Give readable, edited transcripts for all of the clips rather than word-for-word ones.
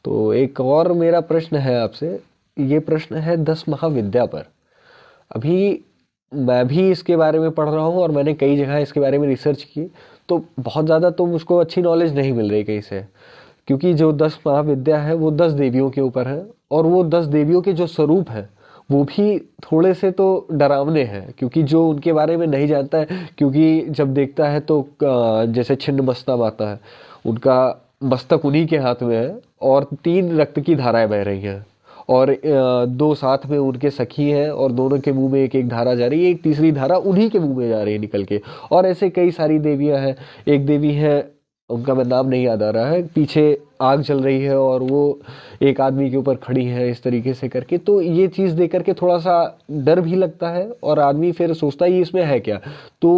तो एक और मेरा प्रश्न है आपसे, ये प्रश्न है 10 महाविद्या पर। अभी मैं भी इसके बारे में पढ़ रहा हूँ और मैंने कई जगह इसके बारे में रिसर्च की, तो बहुत ज़्यादा तो मुझको अच्छी नॉलेज नहीं मिल रही कहीं से, क्योंकि जो 10 महाविद्या है वो 10 देवियों के ऊपर है, और वो 10 देवियों के जो स्वरूप हैं वो भी थोड़े से तो डरावने हैं, क्योंकि जो उनके बारे में नहीं जानता है, क्योंकि जब देखता है तो जैसे छिन्नमस्ता माता है, उनका मस्तक उन्हीं के हाथ में है और 3 रक्त की धाराएं बह रही हैं, और 2 साथ में उनके सखी हैं और दोनों के मुंह में एक एक धारा जा रही है, एक तीसरी धारा उन्हीं के मुंह में जा रही है निकल के। और ऐसे कई सारी देवियां हैं। एक देवी है, उनका मैं नाम नहीं याद आ रहा है, पीछे आग जल रही है और वो एक आदमी के ऊपर खड़ी है इस तरीके से करके। तो ये चीज़ देख करके थोड़ा सा डर भी लगता है और आदमी फिर सोचता है इसमें है क्या। तो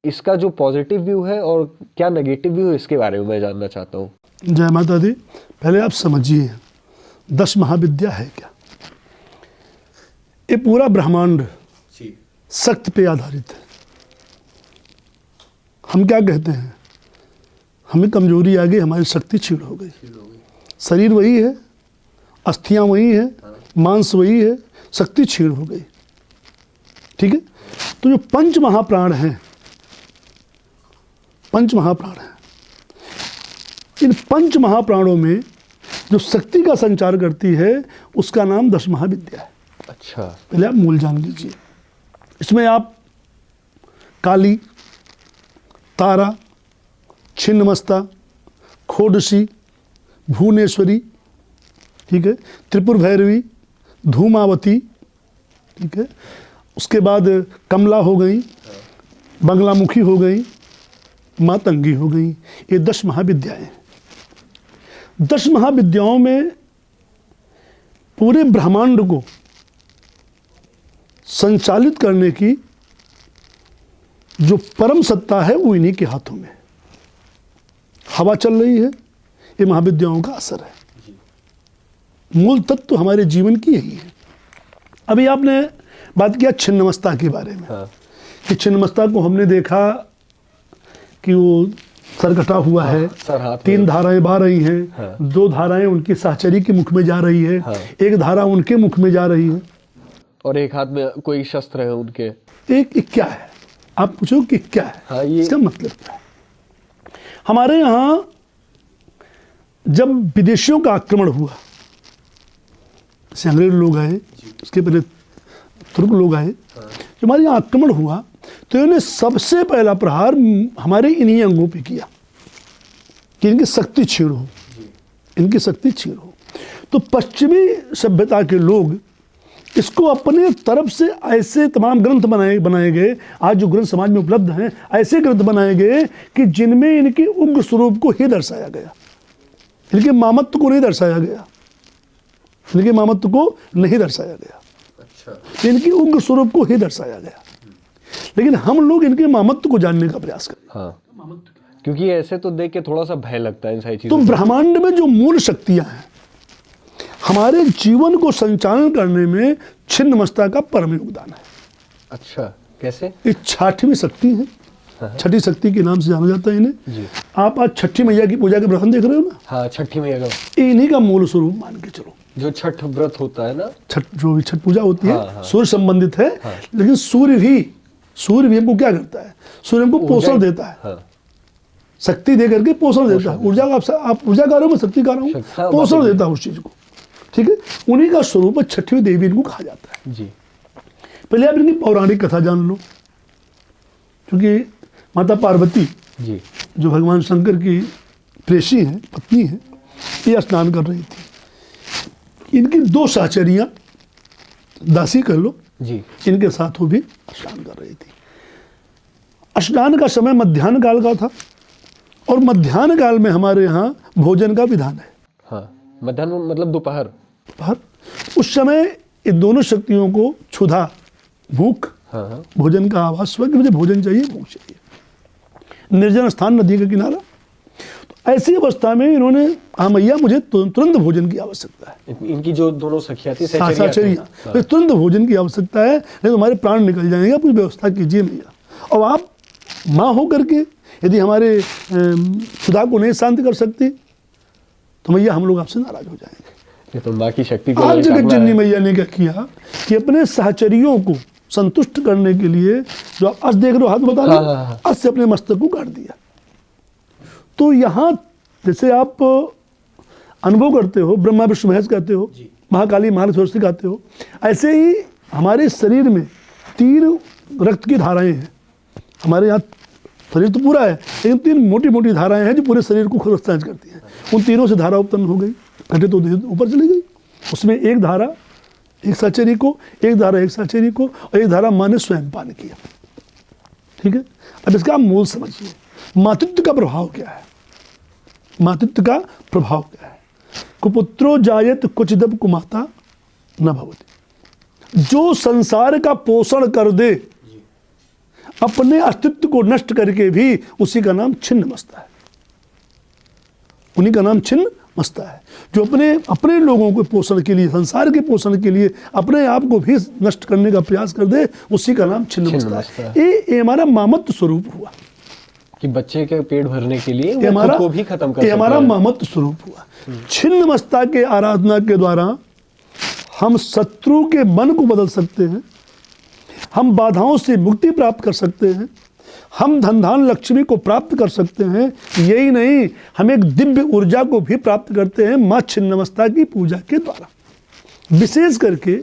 इसका जो पॉजिटिव व्यू है और क्या नेगेटिव व्यू है, इसके बारे में मैं जानना चाहता हूँ। जय माता दी। पहले आप समझिए 10 महाविद्या है क्या। ये पूरा ब्रह्मांड शक्ति पे आधारित है। हम क्या कहते हैं, हमें कमजोरी आ गई, हमारी शक्ति छीड़ हो गई। शरीर वही है, अस्थियां वही है, मांस वही है, शक्ति छीड़ हो गई। ठीक है। तो जो पंच महाप्राण हैं, पंच महाप्राण हैं, इन पंच महाप्राणों में जो शक्ति का संचार करती है उसका नाम 10 महाविद्या है। अच्छा, पहले आप मूल जान लीजिए। इसमें आप काली, तारा, छिन्नमस्ता, खोडसी, भुवनेश्वरी, ठीक है, त्रिपुर भैरवी, धूमावती, ठीक है, उसके बाद कमला हो गई, बंगलामुखी हो गई, मातंगी हो गई। ये 10 महाविद्याएं। 10 महाविद्याओं में पूरे ब्रह्मांड को संचालित करने की जो परम सत्ता है वो इन्हीं के हाथों में। हवा चल रही है, ये महाविद्याओं का असर है। मूल तत्व तो हमारे जीवन की यही है। अभी आपने बात किया छिन्नमस्ता के बारे में। हाँ। कि छिन्नमस्ता को हमने देखा कि वो सर कटा हुआ है, 3 धाराएं बह रही हैं। हाँ। 2 धाराएं उनकी साहचरी के मुख में जा रही है। हाँ। 1 धारा उनके मुख में जा रही है, और एक हाथ में कोई शस्त्र है उनके। एक क्या है, आप पूछो कि क्या है। हाँ, ये इसका मतलब क्या है। हमारे यहाँ जब विदेशियों का आक्रमण हुआ, जैसे अंग्रेज लोग आए, उसके पहले तुर्क लोग आए, जब हमारे यहाँ आक्रमण हुआ तो इन्होंने सबसे पहला प्रहार हमारे इन्हीं अंगों पे किया कि इनकी शक्ति छीड़ हो, इनकी शक्ति छीड़ हो। तो पश्चिमी सभ्यता के लोग इसको अपने तरफ से ऐसे तमाम ग्रंथ बनाए गए, आज जो ग्रंथ समाज में उपलब्ध हैं, ऐसे ग्रंथ बनाए गए कि जिनमें इनके उग्र स्वरूप को ही दर्शाया गया, इनके मामत्व को नहीं दर्शाया गया, इनके मामत्व को नहीं दर्शाया गया। अच्छा। इनकी उग्र स्वरूप को ही दर्शाया गया। लेकिन हम लोग इनके मामत्व को जानने का प्रयास करें। हाँ, क्योंकि ऐसे तो देख के थोड़ा सा भय लगता है इन सारी चीजों। तो ब्रह्मांड में जो मूल शक्तियां हैं, हमारे जीवन को संचालन करने में छिन्नमस्ता का परम योगदान है। अच्छा, कैसे? ये 6वीं शक्ति है। हाँ। 6ठी शक्ति के नाम से जाना जाता है इन्हें जी। आप आज छठी मैया की पूजा के व्रत देख रहे हो ना। हाँ, छठी मैया का इन्हीं का मूल स्वरूप मान के चलो। जो छठ व्रत होता है ना, छठ, जो भी छठ पूजा होती है, हाँ, हाँ। सूर्य संबंधित है। हाँ। लेकिन सूर्य भी हमको क्या करता है, सूर्य हमको पोषण देता है। हाँ। शक्ति दे करके पोषण देता है। ऊर्जा का आप ऊर्जा का रहा हूँ, शक्ति का रहा हूँ, हाँ, पोषण देता है उस चीज को। ठीक है, उन्हीं का स्वरूप 6वीं देवी इनको कहा जाता है। जी। पहले आप इनकी पौराणिक कथा जान लो, क्योंकि माता पार्वती जी, जो भगवान शंकर की प्रेसी हैं, पत्नी हैं, ये स्नान कर रही थी। इनकी 2 साहचरियां, दासी कह लो जी, इनके साथ वो भी स्नान कर रही थी। स्नान का समय मध्याह्न काल का था और मध्याह्न काल में हमारे यहाँ भोजन का विधान है। हाँ, मध्याह्न मतलब दोपहर। उस समय इन दोनों शक्तियों को क्षुधा, भूख, हाँ, हाँ। भोजन का आवाज हुआ कि मुझे भोजन चाहिए, भूख चाहिए। निर्जन स्थान, नदी का किनारा। तो ऐसी अवस्था में इन्होंने, हाँ मैया मुझे तुरंत भोजन की आवश्यकता है। इनकी जो दोनों सखियां थी, साहचरियां, तुरंत भोजन की आवश्यकता है, नहीं तो हमारे प्राण निकल जाएंगे, आप कुछ व्यवस्था कीजिए मैया। और आप माँ हो करके यदि हमारे क्षुधा को नहीं शांत कर सकती तो मैया हम लोग आपसे नाराज हो जाएंगे। ये तो माँ की शक्ति को आज लेकर जगत करना जननी है। मैया ने क्या किया कि अपने सहचरियों को संतुष्ट करने के लिए, जो आप अस देख रहे हो, हाथ बता हाँ, रहे हाँ, हाँ। अस से अपने मस्तक को काट दिया। तो यहाँ जैसे आप अनुभव करते हो, ब्रह्मा विष्णु महेश कहते हो, महाकाली महालक्ष्मी कहते हो, ऐसे ही हमारे शरीर में 3 रक्त की धाराएं हैं। हमारे यहाँ शरीर तो पूरा है, लेकिन 3 मोटी मोटी धाराएं हैं जो पूरे शरीर को खरस्ताज करती हैं। उन तीनों से धारा उत्पन्न हो गई, घटे तो ऊपर चली गई। उसमें एक धारा एक साचेरी को, एक धारा एक साचेरी को, और एक धारा माँ ने स्वयं पान किया। ठीक है, अब इसका आप मूल समझिए, मातृत्व का प्रभाव क्या है। मातृत्व का प्रभाव क्या है? कुपुत्रो जायत क्वचिदप कुमाता न भवति। जो संसार का पोषण कर दे, अपने अस्तित्व को नष्ट करके भी, उसी का नाम छिन्न मस्ता है। उन्हीं का नाम छिन्न मस्ता है। जो अपने लोगों के पोषण के लिए, संसार के पोषण के लिए अपने आप को भी नष्ट करने का प्रयास कर दे, उसी का नाम छिन्न मस्ता है। ये हमारा मामत्व स्वरूप हुआ कि बच्चे के पेट भरने के लिए ये वो हमारा खुद को भी खत्म कर ये हमारा सकता है। मामत्व स्वरूप हुआ। छिन्न मस्ता के आराधना के द्वारा हम शत्रु के मन को बदल सकते हैं, हम बाधाओं से मुक्ति प्राप्त कर सकते हैं, हम धन लक्ष्मी को प्राप्त कर सकते हैं। यही नहीं, हम एक दिव्य ऊर्जा को भी प्राप्त करते हैं माँ छिन्नमस्ता की पूजा के द्वारा। विशेष करके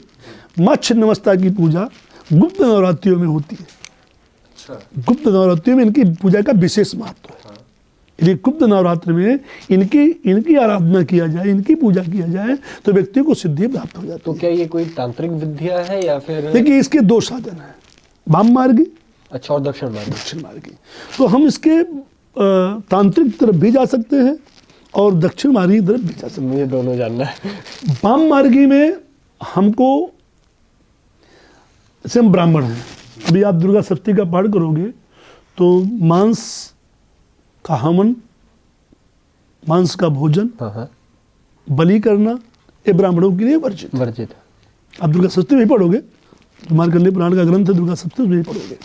माँ छिन्नमस्ता की पूजा गुप्त नवरात्रियों में होती है। गुप्त नवरात्रियों में इनकी पूजा का विशेष महत्व है। यदि गुप्त नवरात्र में इनकी आराधना किया जाए, इनकी पूजा किया जाए, तो व्यक्ति को सिद्धि प्राप्त हो जाती तो है। क्या ये कोई तांत्रिक विद्या है या फिर? देखिए, इसके 2 साधन हैं, वाम मार्गी, अच्छा, और दक्षिण मार्ग। दक्षिण मार्गी। तो हम इसके तांत्रिक तरफ भी जा सकते हैं और दक्षिण मार्गी तरफ भी जा सकते हैं। मुझे दोनों जानना है। वाम मार्गी में हमको, जैसे हम ब्राह्मण हैं, अभी आप दुर्गा सप्तमी का पाठ करोगे तो मांस का हवन, मांस का भोजन, हाँ, बलि करना, ये ब्राह्मणों के लिए वर्जित है। वर्जित है। आप दुर्गा सप्तमी में ही पढ़ोगे, मार्कंडेय पुराण का ग्रंथ है, दुर्गा सप्तमी में ही पढ़ोगे।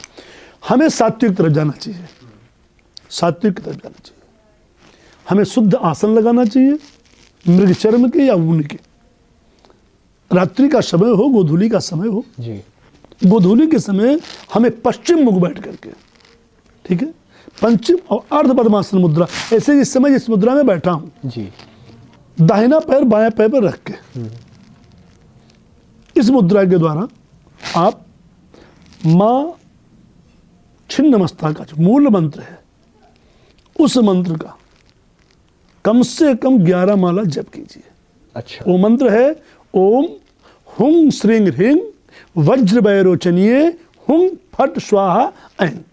हमें सात्विक तरफ जाना चाहिए, सात्विक की तरफ जाना चाहिए। हमें शुद्ध आसन लगाना चाहिए, मृग चर्म के या ऊन के। रात्रि का समय हो, गोधूली का समय हो, जी। गोधूली के समय हमें पश्चिम मुख बैठ करके, ठीक है, पंचम और अर्ध पद्मासन मुद्रा, ऐसे इस समय जिस मुद्रा में बैठा हूं, जी। दाहिना पैर बायां पैर पर रख के, इस मुद्रा के द्वारा आप मां छिन्नमस्ता का जो मूल मंत्र है, उस मंत्र का कम से कम 11 माला जप कीजिए। अच्छा। वो मंत्र है ओम हुं श्रीं ह्रीं वज्र वैरोचनीय हुं फट स्वाहा ऐन।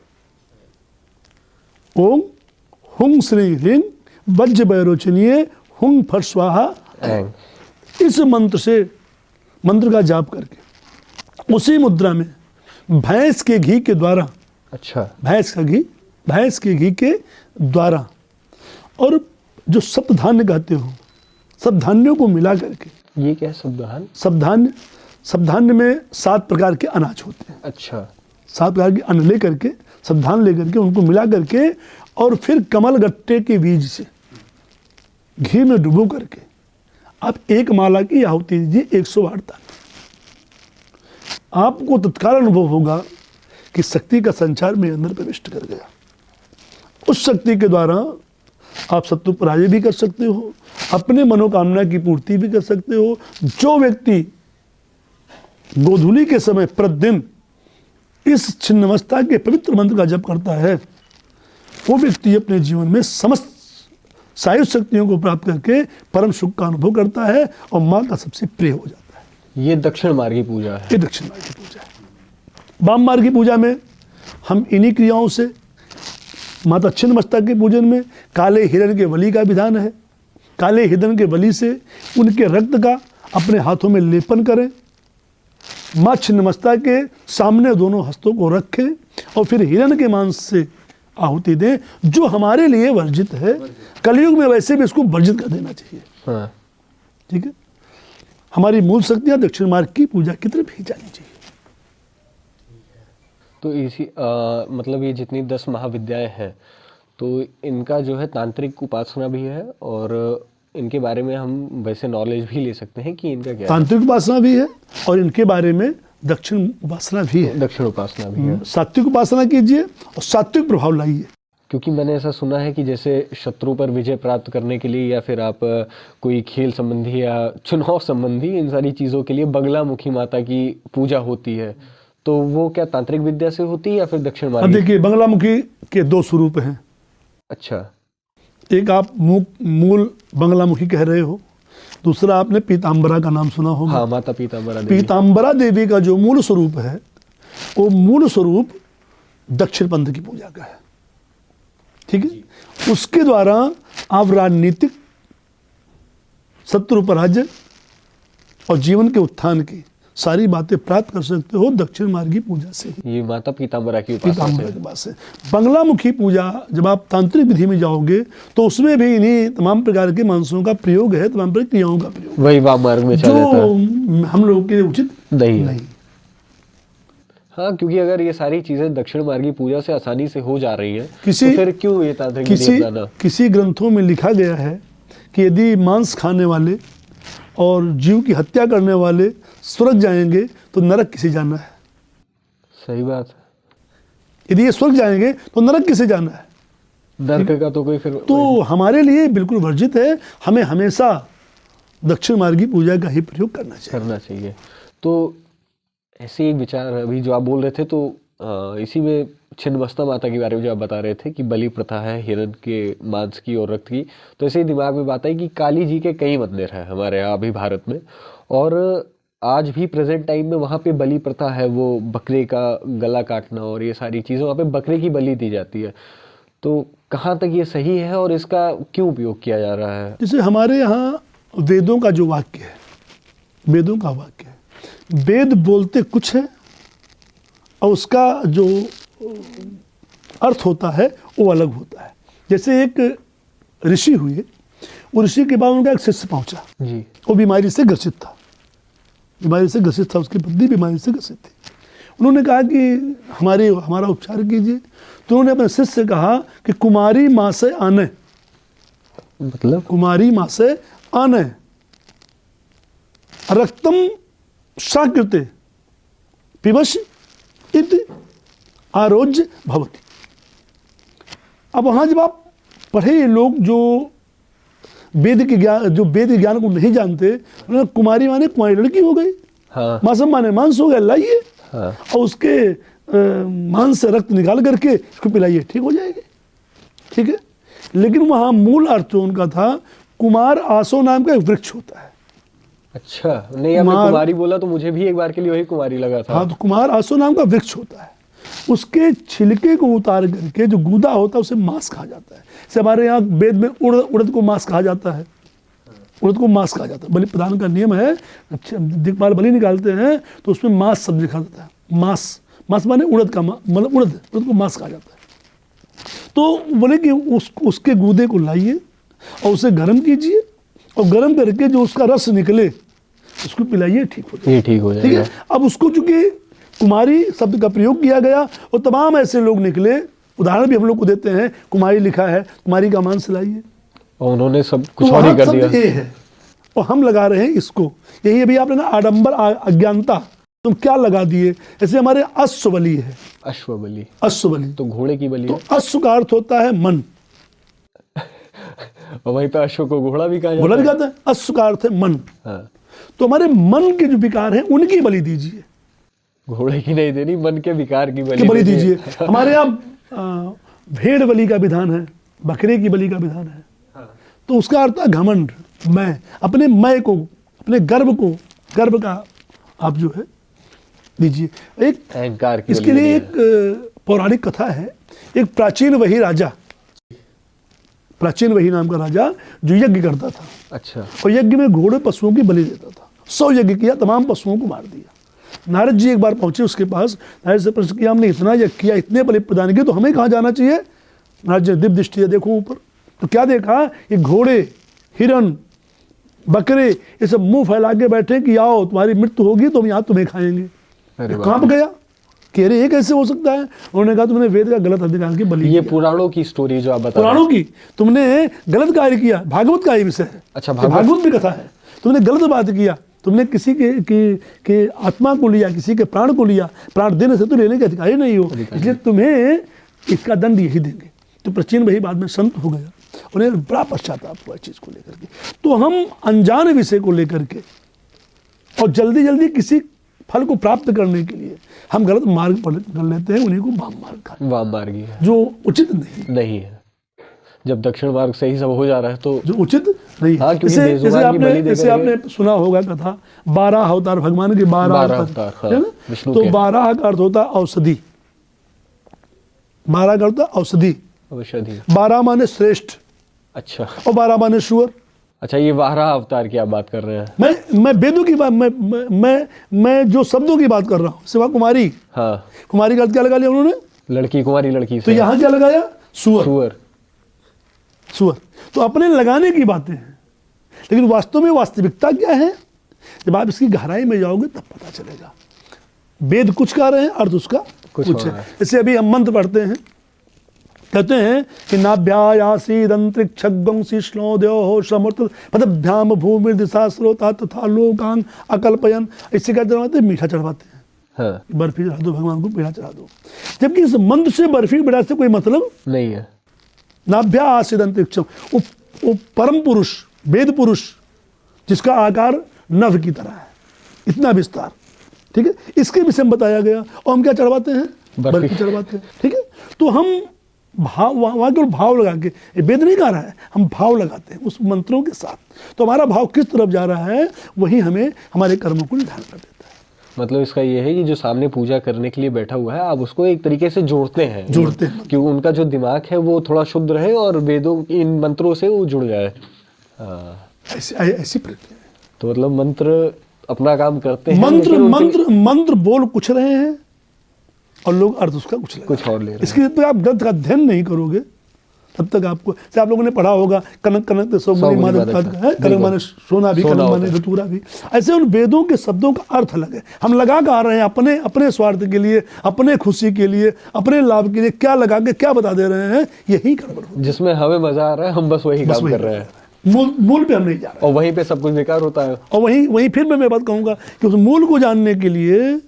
ओम हुं श्रीं ह्रीं वज्र वैरोचनीय हुं फट स्वाहा ऐन। इस मंत्र से, मंत्र का जाप करके उसी मुद्रा में भैंस के घी के द्वारा, अच्छा, भैंस के घी के द्वारा, और जो सप्तधान्य कहते हो, सब धान्यों को मिला करके, ये क्या है सप्तधान्य? सप्तधान्य में 7 प्रकार के अनाज होते हैं। अच्छा। 7 प्रकार के अन्न ले करके, सप्तधान्य लेकर के, उनको मिला करके, और फिर कमल गट्टे के बीज से घी में डुबो करके आप 1 माला की आहुति दीजिए 108 तक। आपको तत्काल अनुभव होगा कि शक्ति का संचार में अंदर प्रविष्ट कर गया। उस शक्ति के द्वारा आप शत्रु पराजय भी कर सकते हो, अपने मनोकामना की पूर्ति भी कर सकते हो। जो व्यक्ति गोधूली के समय प्रतिदिन इस छिन्नमस्ता के पवित्र मंत्र का जप करता है, वो व्यक्ति अपने जीवन में समस्त सायुध शक्तियों को प्राप्त करके परम सुख का अनुभव करता है और माँ का सबसे प्रिय हो जाता है। ये दक्षिण मार्गी पूजा है। ये दक्षिण मार्ग की पूजा है। वाम मार्ग की पूजा में हम इन्हीं क्रियाओं से, माता छिन्नमस्ता के पूजन में काले हिरण के बलि का विधान है। काले हिरण के बलि से उनके रक्त का अपने हाथों में लेपन करें, माँ छिन्नमस्ता के सामने दोनों हस्तों को रखें और फिर हिरण के मांस से आहुति दें, जो हमारे लिए वर्जित है। कलयुग में वैसे भी इसको वर्जित कर देना चाहिए। हाँ। ठीक है, हमारी मूल शक्तियाँ दक्षिण मार्ग की पूजा की तरफ ही जानी चाहिए। तो इसी मतलब ये जितनी 10 महाविद्याएं हैं, तो इनका जो है तांत्रिक उपासना भी है और इनके बारे में हम वैसे नॉलेज भी ले सकते हैं कि इनका क्या है? तांत्रिक उपासना भी है और इनके बारे में दक्षिण उपासना भी है। दक्षिण उपासना भी है। सात्विक उपासना कीजिए और सात्विक प्रभाव लाइए। क्योंकि मैंने ऐसा सुना है कि जैसे शत्रु पर विजय प्राप्त करने के लिए या फिर आप कोई खेल संबंधी या चुनाव संबंधी इन सारी चीज़ों के लिए बगलामुखी माता की पूजा होती है, तो वो क्या तांत्रिक विद्या से होती है या फिर दक्षिण अब मार्ग? देखिए, बंगलामुखी के दो स्वरूप हैं। अच्छा। एक आप मूल बंगलामुखी कह रहे हो, दूसरा आपने पीताम्बरा का नाम सुना होगा। हाँ, माता पीताम्बरा देवी। पीताम्बरा देवी का जो मूल स्वरूप है, वो मूल स्वरूप दक्षिण पंथ की पूजा का है। ठीक है, उसके द्वारा आप राजनीतिक शत्रु पराजय और जीवन के उत्थान की सारी बातें प्राप्त कर सकते हो दक्षिण मार्गी पूजा से। ये माता पीताम्बरा की उपासना पीताम्बरा के पास से। बंगलामुखी पूजा जब आप तांत्रिक विधि में जाओगे तो उसमें भी इन्हीं तमाम प्रकार के मांसों का प्रयोग है, तमाम प्रकार की क्रियाओं का प्रयोग, वही वाम मार्ग में चला जाता है, जो हम लोग के उचित नहीं। हाँ, क्योंकि अगर ये सारी चीजें दक्षिण मार्गी पूजा से आसानी से हो जा रही हैं, तो फिर क्यों ये तांत्रिक विधि अपनाना? किसी ग्रंथों में लिखा गया है कि यदि मांस खाने वाले और जीव की हत्या करने वाले स्वर्ग जाएंगे तो नरक किसे जाना है? सही बात है। यदि ये स्वर्ग जाएंगे तो नरक किसे जाना है? नरक का तो कोई फिर तो हमारे लिए बिल्कुल वर्जित है। हमें हमेशा दक्षिण मार्गी पूजा का ही प्रयोग करना चाहिए। तो ऐसे एक विचार अभी जो आप बोल रहे थे, तो इसी में छिन्नमस्ता माता के बारे में जो आप बता रहे थे कि बलि प्रथा है हिरण के मांस की और रक्त की, तो ऐसे ही दिमाग में बात आई कि काली जी के कई मंदिर हैं हमारे यहाँ अभी भारत में, और आज भी प्रेजेंट टाइम में वहाँ पे बलि प्रथा है, वो बकरे का गला काटना और ये सारी चीज़ें, वहाँ पे बकरे की बलि दी जाती है। तो कहाँ तक ये सही है और इसका क्यों उपयोग किया जा रहा है? जैसे हमारे यहाँ वेदों का जो वाक्य है, वेदों का वाक्य है, वेद बोलते कुछ है और उसका जो अर्थ होता है वो अलग होता है। जैसे एक ऋषि हुए, वो ऋषि के बाद उनका एक शिष्य पहुंचा जी, वो बीमारी से ग्रसित था, उसकी पत्नी बीमारी से ग्रसित थी। उन्होंने कहा कि हमारा उपचार कीजिए। तो उन्होंने अपने शिष्य से कहा कि कुमारी माँ से आने, मतलब कुमारी माँ से आने रक्तम शाकृते पिबश इति आरोग्य भवति। अब वहाँ जब आप पढ़े लोग जो वेद ज्ञान को नहीं जानते, उन्होंने कुमारी माने कुमारी लड़की हो गई, हाँ, मासम माने मांस हो गया, लाइए, हाँ, और उसके मांस से रक्त निकाल करके इसको पिलाइए, ठीक हो जाएगी। ठीक है, लेकिन वहाँ मूल अर्थ उनका था कुमार आसो नाम का एक वृक्ष होता है। अच्छा, नहीं, आपने कुमारी बोला तो मुझे भी एक बार के लिए वही कुमारी लगा था। हाँ, तो कुमार आसो नाम का वृक्ष होता है, उसके छिलके को उतार करके जो गूदा होता है उसे मांस कहा जाता है। जैसे हमारे यहाँ वेद में उड़द को मांस कहा जाता है, उड़द को मांस कहा जाता है। बलि प्रदान का नियम है, दिक्पाल बलि निकालते हैं तो उसमें मांस शब्द लिखा जाता है। मांस माने उड़द का, मतलब उड़द को मांस कहा जाता है। तो बोले कि उसके गूदे को लाइए और उसे गर्म कीजिए और गर्म करके जो उसका रस निकले उसको पिलाइए, ठीक हो जाएगा। ठीक हो जाएगा। ठीक है, अब उसको चूंकि कुमारी शब्द का प्रयोग किया गया और तमाम ऐसे लोग निकले, उदाहरण भी हम लोग को देते हैं, कुमारी लिखा है, कुमारी का मांस लाइए, और उन्होंने सब कुछ तो और ही कर शब्द दिया। ये है और हम लगा रहे हैं इसको। यही अभी आपने ना आडंबर अज्ञानता तुम क्या लगा दिए। ऐसे हमारे अश्व बलि है, अश्व बलि, अश्व बलि तो घोड़े की बलि तो है। अश्व का अर्थ होता है मन, और वही तो अश्व को घोड़ा भी कहा जाता घोड़ा भी है। कहते हैं, अश्व का अर्थ है मन। हाँ, तो हमारे मन के जो विकार हैं उनकी बलि दीजिए, घोड़े की नहीं देनी, मन के विकार की बलि बलि दीजिए। हमारे यहाँ भेड़ बलि का विधान है, बकरे की बलि का विधान है। तो उसका अर्थ है घमंड, मैं, अपने मैं को, अपने गर्भ का आप जो है दीजिए। एक अहंकार की इसके बलि लिए देनी है। एक पौराणिक कथा है। एक प्राचीन वही राजा, प्राचीन वही नाम का राजा जो यज्ञ करता था, अच्छा, और यज्ञ में घोड़े पशुओं की बलि देता था। 100 यज्ञ किया, तमाम पशुओं को मार दिया। नारद जी एक बार पहुंचे उसके पास, नारद से प्रश्न किया, हमने इतना यज्ञ किया, इतने बलि प्रदान किए, तो हमें कहाँ जाना चाहिए? नारद जी दिव्य दृष्टि है, देखो ऊपर, तो क्या देखा? ये घोड़े, हिरन, बकरे, ये सब मुंह फैला के बैठे कि आओ तुम्हारी मृत्यु होगी तो हम यहाँ तुम्हें खाएंगे। अरे कांप गया कह रहे ये कैसे हो सकता है? उन्होंने कहा तुमने वेद का गलत अधिकार की बलि ये किया। पुराणों की स्टोरी जो आप बता रहे पुराणों की तुमने गलत कार्य किया। भागवत का ये विषय है। अच्छा, भागवत भी कथा है। तुमने गलत बात किया, तुमने किसी के आत्मा को लिया, किसी के प्राण को लिया। प्राण देने से तो लेने के अधिकारी नहीं हो, इसलिए तुम्हें इसका दंड यही देंगे। तो प्राचीन भाई बाद में संत हो गया, उन्हें बड़ा पश्चाताप हुआ चीज को लेकर के। तो हम अनजान विषय को लेकर के और जल्दी जल्दी किसी फल को प्राप्त करने के लिए हम गलत मार्ग पकड़ लेते हैं, उन्हीं को वाम मार्ग कहा, वाम मार्गी है, जो उचित नहीं है। जब दक्षिण मार्ग सही सब हो जा रहा है तो जो उचित नहीं। हाँ, क्योंकि जैसे बेजुबान की बलि जैसे देकर आपने सुना होगा कथा 12 अवतार, भगवान के 12 अवतार, हाँ, है ना? विष्णु तो के। 12 का अर्थ होता है औषधि। 12 का अर्थ होता है औषधि। औषधि। 12 माने श्रेष्ठ अच्छा और 12 माने सुअर। अच्छा, ये 12 अवतार की आप बात कर रहे हैं। मैं वेदों की बात, मैं जो शब्दों की बात कर रहा हूँ। सिवा कुमारी, हाँ, कुमारी का अर्थ क्या लगा लिया उन्होंने? लड़की, कुमारी लड़की तो से यहाँ क्या लगाया? सुअर। सुअर। सुअर तो अपने लगाने की बातें हैं, लेकिन वास्तव में वास्तविकता क्या है? जब आप इसकी गहराई में जाओगे तब पता चलेगा। वेद कुछ कह रहे हैं, अर्थ उसका कुछ और है। है। जैसे अभी हम मंत्र पढ़ते हैं, कहते हैं कि नाभ्यायासीदंत्रिक्षगंसी श्लोद्यो समर्थ पदभ्याम भूमि दिशा स्रोता तथा लोकांग अकल्पयन। इससे क्या चढ़वाते हैं? मीठा चढ़वाते हैं। हाँ, बर्फी चढ़ा दो भगवान को, पेड़ा चढ़ा दो। जबकि इस मंत्र से बर्फी पेड़ा से कोई मतलब नहीं है। नाभ्यासिद अंतरिक्षम, वो परम पुरुष, वेद पुरुष, जिसका आकार नभ की तरह है, इतना विस्तार, ठीक है, इसके विषय में बताया गया। और हम क्या चढ़वाते हैं? बर्फी चढ़वाते हैं, ठीक है। तो हम भाव, वहाँ केवल भाव लगा के, ये वेद नहीं गा रहा है, हम भाव लगाते हैं उस मंत्रों के साथ। तो हमारा भाव किस तरफ जा रहा है, वही हमें हमारे कर्मों को निर्धारण कर देता है। मतलब इसका ये है कि जो सामने पूजा करने के लिए बैठा हुआ है, आप उसको एक तरीके से जोड़ते हैं कि उनका जो दिमाग है वो थोड़ा शुद्ध रहे और वेदों इन मंत्रों से वो जुड़ जाए। ऐसी प्रक्रिया है। तो मतलब मंत्र अपना काम करते हैं, मंत्र बोल कुछ रहे हैं और लोग अर्थ उसका कुछ और ले रहे हैं। इसके लिए आप ग्रंथ का अध्ययन नहीं करोगे तब तक आपको, जैसे आप लोगों ने पढ़ा होगा कनक कनक तो कनक माने सोना भी, कनक माने धतूरा भी। ऐसे उन वेदों के शब्दों का अर्थ अलग है। हम लगा कर आ रहे हैं अपने स्वार्थ के लिए, अपने खुशी के लिए, अपने लाभ के लिए क्या लगा के क्या बता दे रहे हैं, यही गड़बड़ हो। जिसमें हमें मजा आ रहा है हम बस वही काम कर रहे हैं, मूल पे हम नहीं जा रहे और वहीं पे सब कुछ बेकार होता है। और वहीं फिर मैं बात कहूंगा कि उस मूल को जानने के लिए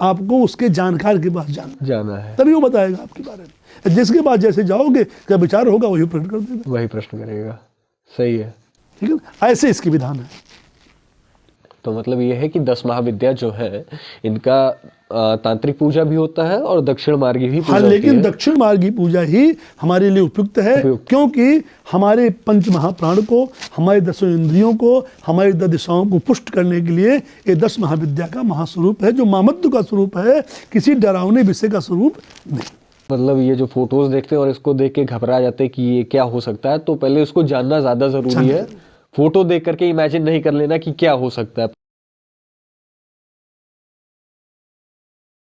आपको उसके जानकार के पास जाना है, तभी वो बताएगा आपके बारे में। जिसके पास जैसे जाओगे क्या विचार होगा वही प्रश्न कर देगा, वही प्रश्न करेगा। सही है, ठीक है। ऐसे इसकी विधान है। तो मतलब ये है कि 10 महाविद्या जो है इनका तांत्रिक पूजा भी होता है और दक्षिण मार्गी भी पूजा होती है। लेकिन दक्षिण मार्गी पूजा ही हमारे लिए उपयुक्त है, क्योंकि हमारे पंच महाप्राण को, हमारे 10 इंद्रियों को, हमारी 10 दिशाओं को पुष्ट करने के लिए ये 10 महाविद्या का महास्वरूप है, जो मामत्व का स्वरूप है, किसी डरावने विषय का स्वरूप नहीं। मतलब ये जो फोटोज देखते हैं और इसको देख के घबरा जाते हैं कि ये क्या हो सकता है, तो पहले उसको जानना ज्यादा जरूरी है। फोटो देख करके इमेजिन नहीं कर लेना कि क्या हो सकता है।